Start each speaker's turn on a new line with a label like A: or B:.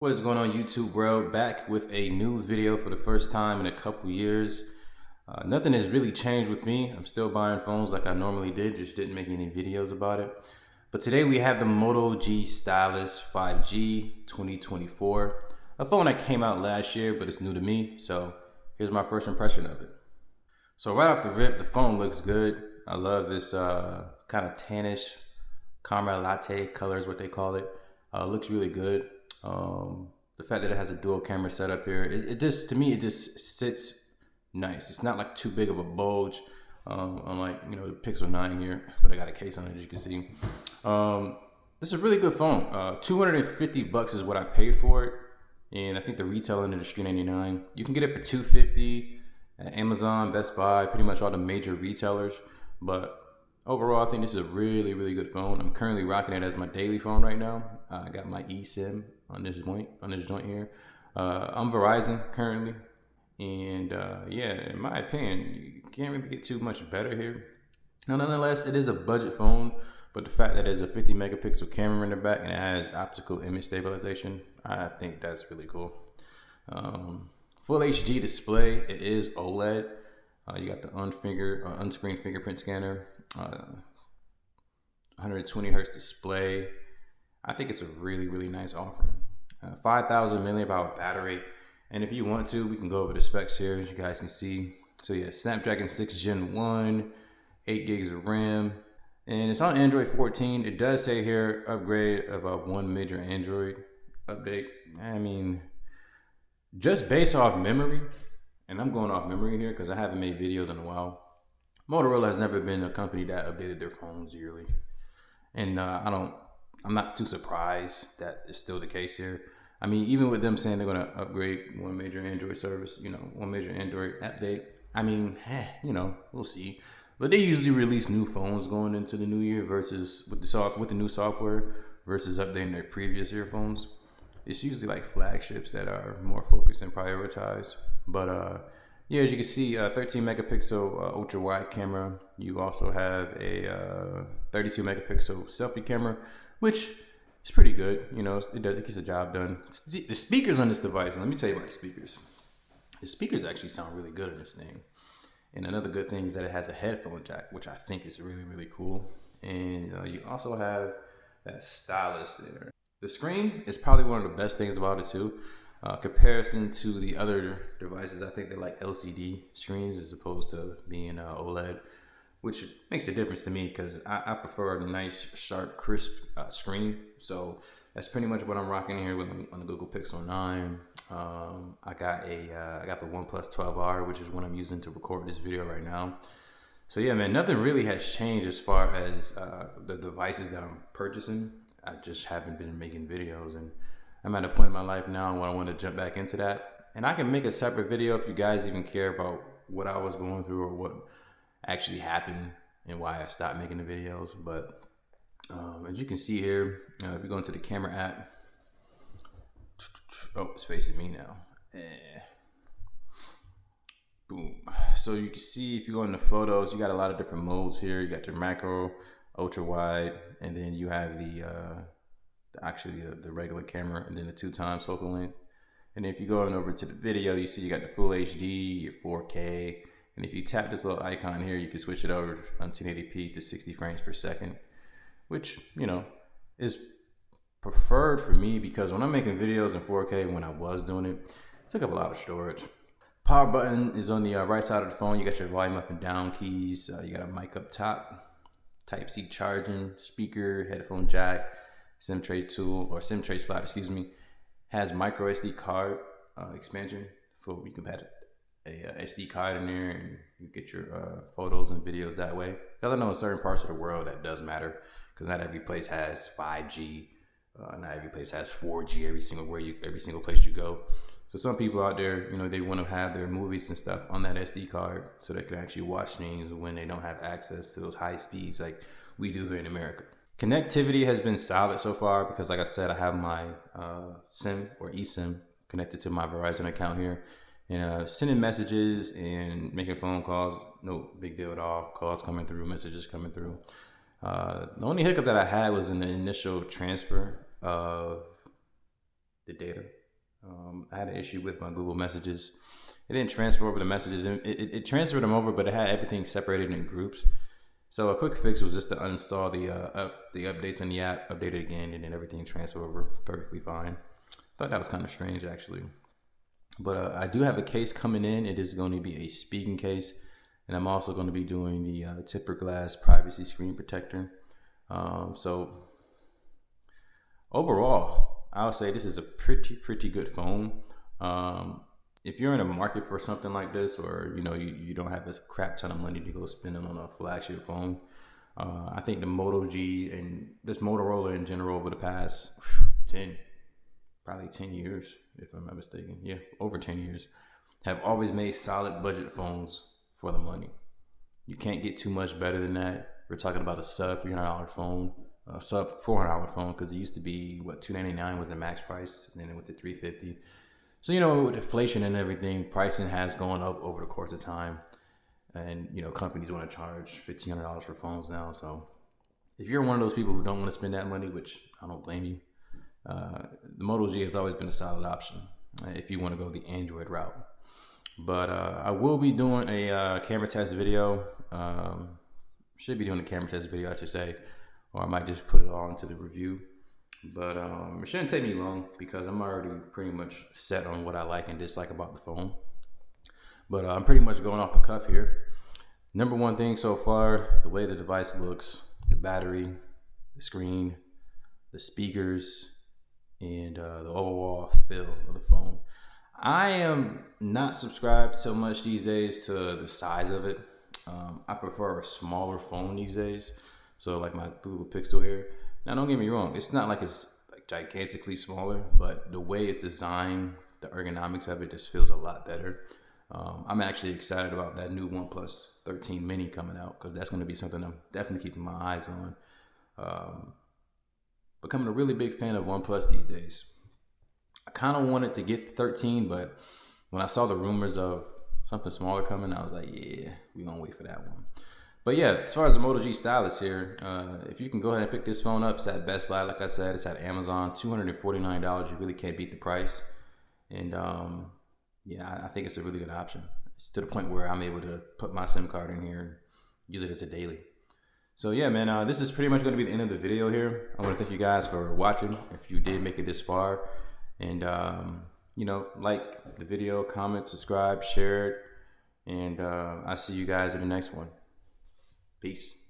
A: What is going on, YouTube world? Back with a new video for the first time in a couple years. Nothing has really changed with me. I'm still buying phones like I normally did, just didn't make any videos about it. But today we have the Moto G Stylus 5G 2024, a phone that came out last year, but it's new to me. So here's my first impression of it. So right off the rip, the phone looks good. I love this kind of tannish caramel latte color is what they call it. Looks really good. The fact that it has a dual camera setup here, it just, to me, it just sits nice. It's not like too big of a bulge, unlike, the Pixel 9 here, but I got a case on it, as you can see. This is a really good phone. 250 bucks is what I paid for it. And I think the retail end is $399. You can get it for 250 at Amazon, Best Buy, pretty much all the major retailers. But overall, I think this is a really, really good phone. I'm currently rocking it as my daily phone right now. I got my eSIM on this joint here. I'm Verizon currently, and yeah, in my opinion, you can't really get too much better here. Now, nonetheless, it is a budget phone, but the fact that there's a 50 megapixel camera in the back and it has optical image stabilization, I think that's really cool. Full HD display. It is OLED. You got the unscreen fingerprint scanner, 120 hertz display. I think it's a really, really nice offering. 5,000 milliamp hour battery. And if you want to, we can go over the specs here, as you guys can see. So yeah, Snapdragon 6 Gen 1, 8 gigs of RAM. And it's on Android 14. It does say here, upgrade of one major Android update. I mean, just based off memory, and I'm going off memory here because I haven't made videos in a while. Motorola has never been a company that updated their phones yearly. And I'm not too surprised that it's still the case here. I mean, even with them saying they're going to upgrade one major Android service, one major Android update, I mean, we'll see. But they usually release new phones going into the new year versus with the new software versus updating their previous earphones. It's usually like flagships that are more focused and prioritized. But yeah, as you can see, 13 megapixel ultra wide camera. You also have a 32 megapixel selfie camera, which is pretty good. It gets the job done. The speakers on this device, let me tell you about the speakers. The speakers actually sound really good on this thing. And another good thing is that it has a headphone jack, which I think is really, really cool. And you also have that stylus there. The screen is probably one of the best things about it too. Comparison to the other devices, I think they're like LCD screens as opposed to being OLED, which makes a difference to me because I prefer a nice, sharp, crisp screen. So that's pretty much what I'm rocking here on the Google Pixel 9. I got the OnePlus 12R, which is what I'm using to record this video right now. So yeah, man, nothing really has changed as far as the devices that I'm purchasing. I just haven't been making videos, and I'm at a point in my life now where I want to jump back into that. And I can make a separate video if you guys even care about what I was going through or what actually happened and why I stopped making the videos. But as you can see here, if you go into the camera app, oh, it's facing me now. Boom. So you can see if you go into photos, you got a lot of different modes here. You got your macro, ultra wide, and then you have the regular camera, and then the 2x focal length. And if you go on over to the video, you see you got the full HD, your 4K, and if you tap this little icon here, you can switch it over on 1080p to 60 frames per second, which is preferred for me because when I'm making videos in 4K, when I was doing it took up a lot of storage. Power button is on the right side of the phone. You got your volume up and down keys. You got a mic up top, Type-C charging, speaker, headphone jack, SIM tray tool, or SIM tray slot, excuse me. Has micro SD card expansion, so you can add a SD card in there and you get your photos and videos that way. Because I know in certain parts of the world that does matter, because not every place has 5G, not every place has 4G every single place you go. So some people out there, they want to have their movies and stuff on that SD card so they can actually watch things when they don't have access to those high speeds like we do here in America. Connectivity has been solid so far because, like I said, I have my SIM or eSIM connected to my Verizon account here. And sending messages and making phone calls, no big deal at all. Calls coming through, messages coming through. The only hiccup that I had was in the initial transfer of the data. I had an issue with my Google Messages. It didn't transfer over the messages. It transferred them over, but it had everything separated in groups. So a quick fix was just to uninstall the updates in the app, update it again, and then everything transferred over perfectly fine. Thought that was kind of strange, actually. But I do have a case coming in. It is going to be a speaking case, and I'm also going to be doing the temper glass privacy screen protector. So overall, I would say this is a pretty good phone. If you're in a market for something like this, or you don't have a crap ton of money to go spending on a flagship phone, I think the Moto G and this Motorola in general over the past 10 years, if I'm not mistaken, yeah, over 10 years, have always made solid budget phones for the money. You can't get too much better than that. We're talking about a sub $300 phone, a sub $400 phone, because it used to be what, $299 was the max price, and then it went to $350. So, with inflation and everything, pricing has gone up over the course of time. And, companies want to charge $1,500 for phones now. So if you're one of those people who don't want to spend that money, which I don't blame you, the Moto G has always been a solid option if you want to go the Android route. But I will be doing a camera test video. Should be doing a camera test video, I should say. Or I might just put it all into the review. But it shouldn't take me long because I'm already pretty much set on what I like and dislike about the phone. But I'm pretty much going off the cuff here. Number one thing so far, the way the device looks, the battery, the screen, the speakers, and the overall feel of the phone. I am not subscribed so much these days to the size of it. I prefer a smaller phone these days. So like my Google Pixel here. Now, don't get me wrong. It's not like it's like gigantically smaller, but the way it's designed, the ergonomics of it just feels a lot better. I'm actually excited about that new OnePlus 13 Mini coming out because that's going to be something I'm definitely keeping my eyes on. Becoming a really big fan of OnePlus these days. I kind of wanted to get the 13, but when I saw the rumors of something smaller coming, I was like, yeah, we're going to wait for that one. But yeah, as far as the Moto G Stylus here, if you can go ahead and pick this phone up, it's at Best Buy, like I said, it's at Amazon, $249. You really can't beat the price. And yeah, I think it's a really good option. It's to the point where I'm able to put my SIM card in here and use it as a daily. So yeah, man, this is pretty much going to be the end of the video here. I want to thank you guys for watching, if you did make it this far. And, like the video, comment, subscribe, share it. And I'll see you guys in the next one. Peace.